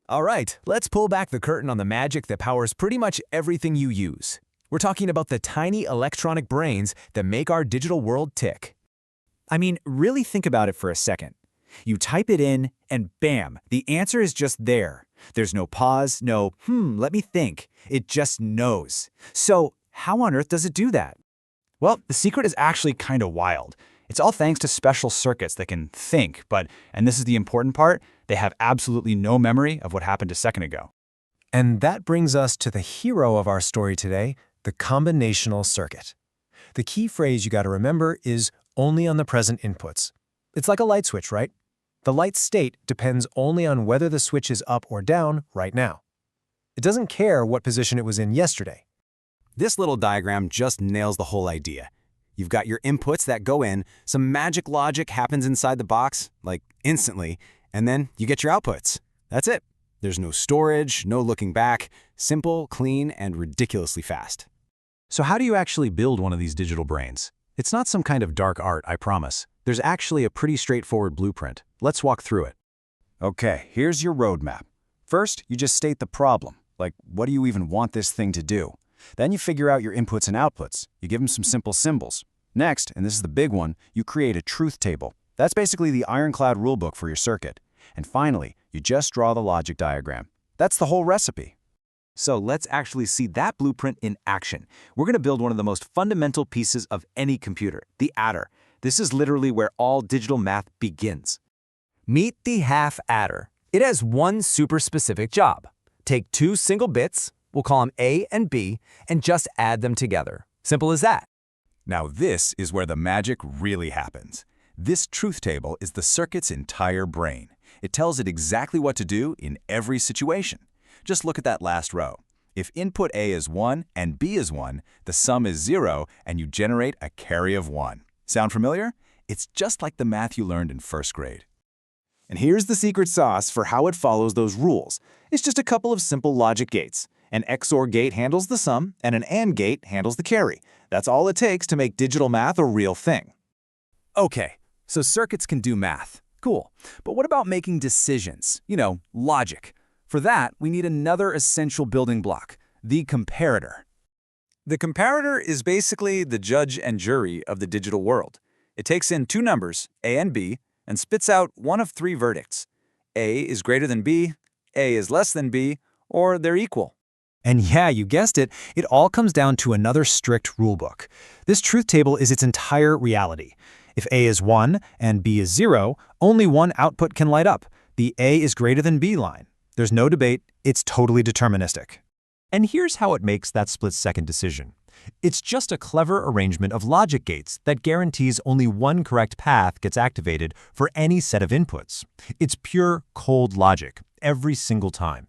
All right, let's pull back the curtain on the magic that powers pretty much everything you use. We're talking about the tiny electronic brains that make our digital world tick. I mean, really think about it for a second. You type it in, and bam, the answer is just there. There's no pause, no, let me think. It just knows. So, how on earth does it do that? Well, the secret is actually kind of wild. It's all thanks to special circuits that can think, but, and this is the important part, they have absolutely no memory of what happened a second ago. And that brings us to the hero of our story today, the combinational circuit. The key phrase you got to remember is only on the present inputs. It's like a light switch, right? The light state depends only on whether the switch is up or down right now. It doesn't care what position it was in yesterday. This little diagram just nails the whole idea. You've got your inputs that go in, some magic logic happens inside the box, like instantly, and then you get your outputs. That's it. There's no storage, no looking back, simple, clean, and ridiculously fast. So how do you actually build one of these digital brains? It's not some kind of dark art, I promise. There's actually a pretty straightforward blueprint. Let's walk through it. Okay, here's your roadmap. First, you just state the problem, like what do you even want this thing to do? Then you figure out your inputs and outputs. You give them some simple symbols. Next, and this is the big one, you create a truth table. That's basically the ironclad rulebook for your circuit. And finally, you just draw the logic diagram. That's the whole recipe. So let's actually see that blueprint in action. We're going to build one of the most fundamental pieces of any computer, the adder. This is literally where all digital math begins. Meet the half adder. It has one super specific job. Take two single bits, we'll call them A and B, and just add them together. Simple as that. Now this is where the magic really happens. This truth table is the circuit's entire brain. It tells it exactly what to do in every situation. Just look at that last row. If input A is 1 and B is 1, the sum is 0 and you generate a carry of 1. Sound familiar? It's just like the math you learned in first grade. And here's the secret sauce for how it follows those rules. It's just a couple of simple logic gates. An XOR gate handles the sum, and an AND gate handles the carry. That's all it takes to make digital math a real thing. Okay, so circuits can do math. Cool. But what about making decisions? Logic. For that, we need another essential building block, the comparator. The comparator is basically the judge and jury of the digital world. It takes in two numbers, A and B, and spits out one of three verdicts. A is greater than B, A is less than B, or they're equal. And yeah, you guessed it, it all comes down to another strict rulebook. This truth table is its entire reality. If A is 1 and B is 0, only one output can light up, the A is greater than B line. There's no debate, it's totally deterministic. And here's how it makes that split-second decision. It's just a clever arrangement of logic gates that guarantees only one correct path gets activated for any set of inputs. It's pure, cold logic, every single time.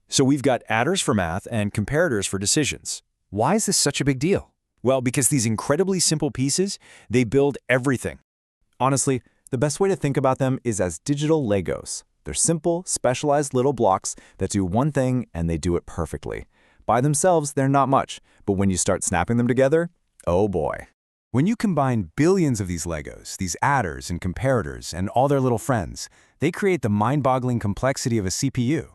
So we've got adders for math and comparators for decisions. Why is this such a big deal? Well, because these incredibly simple pieces, they build everything. Honestly, the best way to think about them is as digital Legos. They're simple, specialized little blocks that do one thing and they do it perfectly. By themselves, they're not much, but when you start snapping them together, oh boy. When you combine billions of these Legos, these adders and comparators, and all their little friends, they create the mind-boggling complexity of a CPU.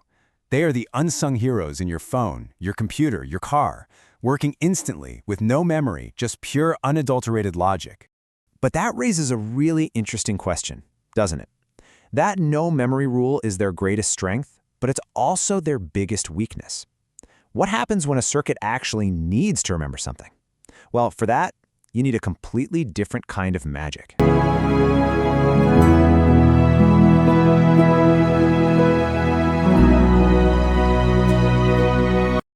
They are the unsung heroes in your phone, your computer, your car, working instantly with no memory, just pure unadulterated logic. But that raises a really interesting question, doesn't it? That no memory rule is their greatest strength, but it's also their biggest weakness. What happens when a circuit actually needs to remember something? Well, for that, you need a completely different kind of magic.